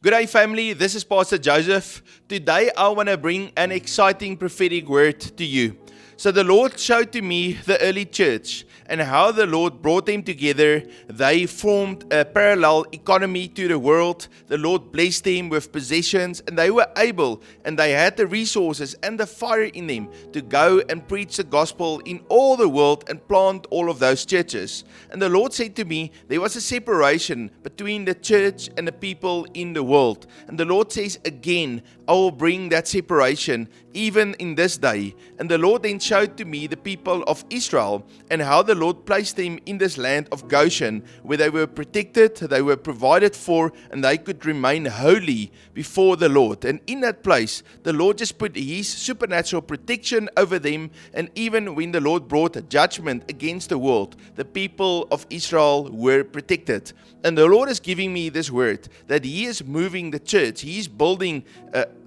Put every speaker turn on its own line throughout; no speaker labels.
Good day, family. This is Pastor Joseph. Today, I want to bring an exciting prophetic word to you. So the Lord showed to me the early church and how the Lord brought them together. They formed a parallel economy to the world. The Lord blessed them with possessions, and they were able and they had the resources and the fire in them to go and preach the gospel in all the world and plant all of those churches. And the Lord said to me, there was a separation between the church and the people in the world. And the Lord says again, I will bring that separation even in this day. And the Lord then showed to me the people of Israel and how the Lord placed them in this land of Goshen, where they were protected, they were provided for, and they could remain holy before the Lord. And in that place, the Lord just put His supernatural protection over them. And even when the Lord brought a judgment against the world, the people of Israel were protected. And the Lord is giving me this word that He is moving the church. He is building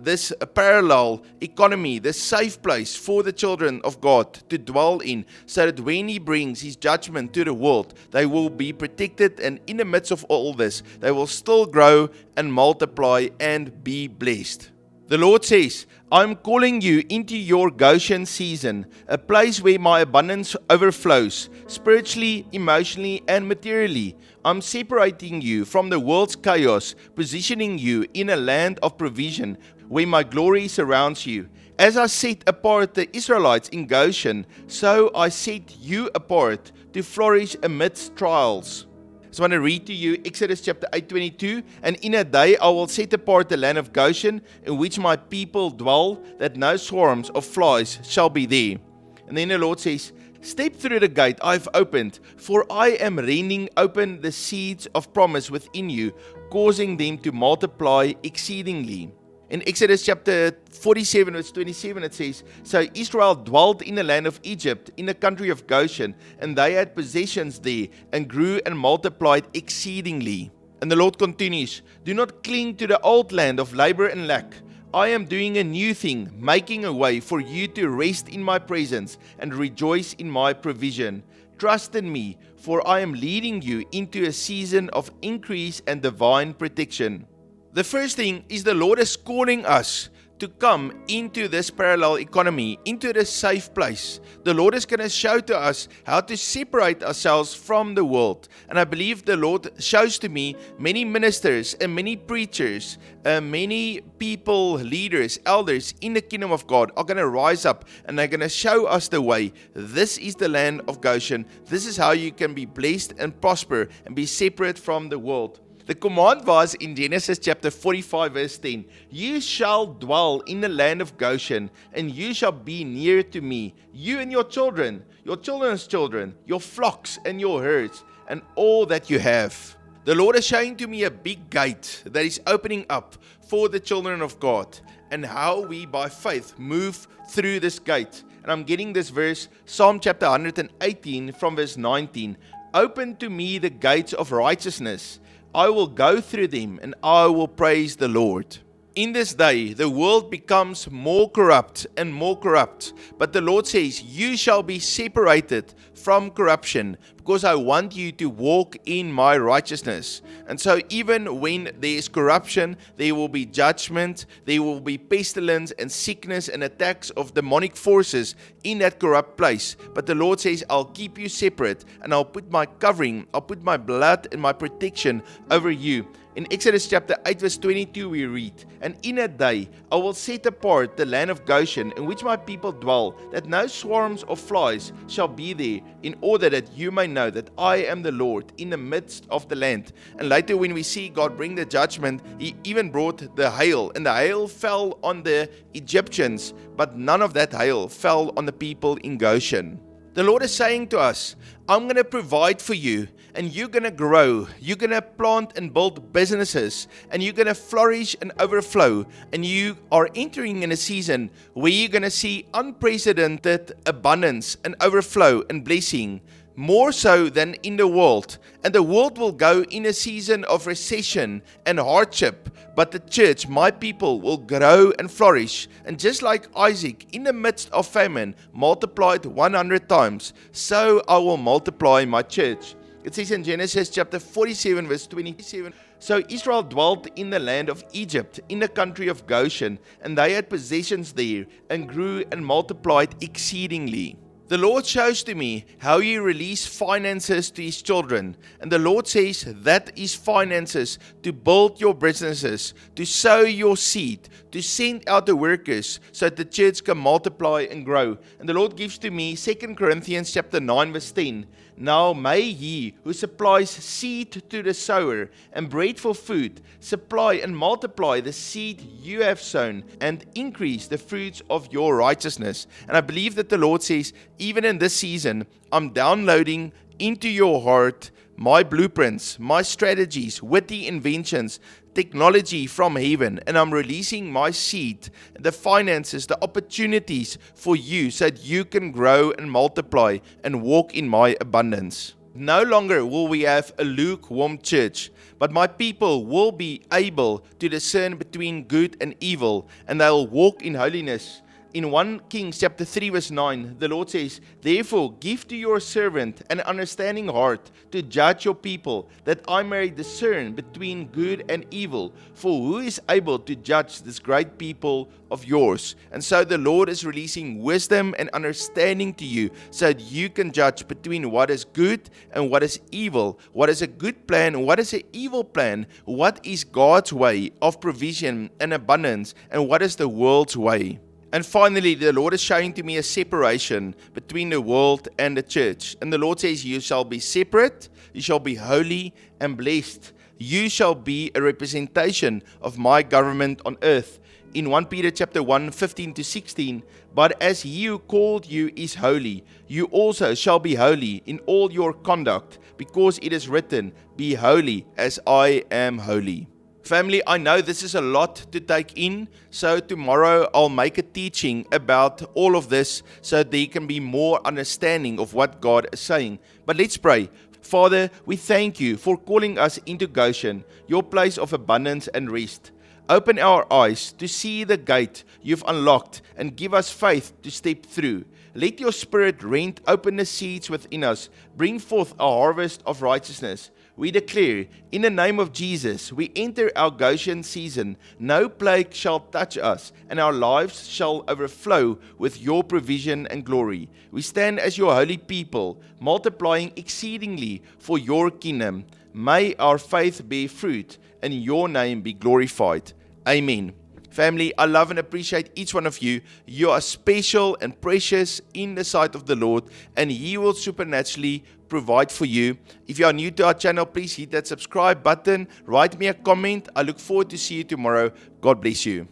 this parallel economy, this safe place for the children of God to dwell in, so that when He brings His judgment to the world, they will be protected, and in the midst of all this, they will still grow and multiply and be blessed. The Lord says, I'm calling you into your Goshen season, a place where my abundance overflows, spiritually, emotionally, and materially. I'm separating you from the world's chaos, positioning you in a land of provision where my glory surrounds you. As I set apart the Israelites in Goshen, so I set you apart to flourish amidst trials. So I want to read to you Exodus chapter 8:22. And in a day I will set apart the land of Goshen, in which my people dwell, that no swarms of flies shall be there. And then the Lord says, step through the gate I have opened, for I am rending open the seeds of promise within you, causing them to multiply exceedingly. In Exodus chapter 47 verse 27 it says, so Israel dwelt in the land of Egypt, in the country of Goshen, and they had possessions there, and grew and multiplied exceedingly. And the Lord continues, do not cling to the old land of labor and lack. I am doing a new thing, making a way for you to rest in my presence and rejoice in my provision. Trust in me, for I am leading you into a season of increase and divine protection. The first thing is the Lord is calling us to come into this parallel economy, into this safe place. The Lord is going to show to us how to separate ourselves from the world. And I believe the Lord shows to me many ministers and many preachers, many people, leaders, elders in the kingdom of God are going to rise up, and they're going to show us the way. This is the land of Goshen. This is how you can be blessed and prosper and be separate from the world. The command was in Genesis chapter 45 verse 10, you shall dwell in the land of Goshen, and you shall be near to me, you and your children's children, your flocks and your herds, and all that you have. The Lord is showing to me a big gate that is opening up for the children of God, and how we by faith move through this gate. And I'm getting this verse, Psalm chapter 118 from verse 19, open to me the gates of righteousness. I will go through them, and I will praise the Lord. In this day, the world becomes more corrupt and more corrupt. But the Lord says, you shall be separated from corruption, because I want you to walk in my righteousness. And so even when there is corruption, there will be judgment, there will be pestilence and sickness and attacks of demonic forces in that corrupt place. But the Lord says, I'll keep you separate, and I'll put my covering, I'll put my blood and my protection over you. In Exodus chapter 8 verse 22 we read, and in a day I will set apart the land of Goshen, in which my people dwell, that no swarms of flies shall be there, in order that you may know that I am the Lord in the midst of the land. And later when we see God bring the judgment, He even brought the hail, and the hail fell on the Egyptians, but none of that hail fell on the people in Goshen. The Lord is saying to us, I'm going to provide for you, and you're going to grow. You're going to plant and build businesses, and you're going to flourish and overflow. And you are entering in a season where you're going to see unprecedented abundance and overflow and blessing, more so than in the world. And the world will go in a season of recession and hardship, but the church, my people, will grow and flourish. And just like Isaac, in the midst of famine, multiplied 100 times, so I will multiply my church. It says in Genesis chapter 47 verse 27, So Israel dwelt in the land of Egypt, in the country of Goshen, and they had possessions there, and grew and multiplied exceedingly. The Lord shows to me how He released finances to His children. And the Lord says that is finances to build your businesses, to sow your seed, to send out the workers so that the church can multiply and grow. And the Lord gives to me 2 Corinthians chapter 9 verse 10. Now may He who supplies seed to the sower and bread for food supply and multiply the seed you have sown and increase the fruits of your righteousness. And I believe that the Lord says, even in this season, I'm downloading into your heart my blueprints, my strategies, witty inventions, technology from heaven, and I'm releasing my seed, the finances, the opportunities for you so that you can grow and multiply and walk in my abundance. No longer will we have a lukewarm church, but my people will be able to discern between good and evil, and they'll walk in holiness. In 1 Kings chapter 3 verse 9, the Lord says, Therefore give to your servant an understanding heart to judge your people, that I may discern between good and evil. For who is able to judge this great people of yours? And so the Lord is releasing wisdom and understanding to you, so that you can judge between what is good and what is evil, what is a good plan and what is an evil plan, what is God's way of provision and abundance, and what is the world's way. And finally, the Lord is showing to me a separation between the world and the church. And the Lord says, you shall be separate, you shall be holy and blessed. You shall be a representation of my government on earth. In 1 Peter chapter 1, 15 to 16, But as He who called you is holy, you also shall be holy in all your conduct, because it is written, Be holy as I am holy. Family, I know this is a lot to take in, so tomorrow I'll make a teaching about all of this so there can be more understanding of what God is saying. But let's pray. Father, we thank you for calling us into Goshen, your place of abundance and rest. Open our eyes to see the gate you've unlocked and give us faith to step through. Let your Spirit rent open the seeds within us, bring forth a harvest of righteousness. We declare, in the name of Jesus, we enter our Goshen season. No plague shall touch us, and our lives shall overflow with your provision and glory. We stand as your holy people, multiplying exceedingly for your kingdom. May our faith bear fruit, and your name be glorified. Amen. Family, I love and appreciate each one of you. You are special and precious in the sight of the Lord, and He will supernaturally provide for you. If you are new to our channel, please hit that subscribe button. Write me a comment. I look forward to see you tomorrow. God bless you.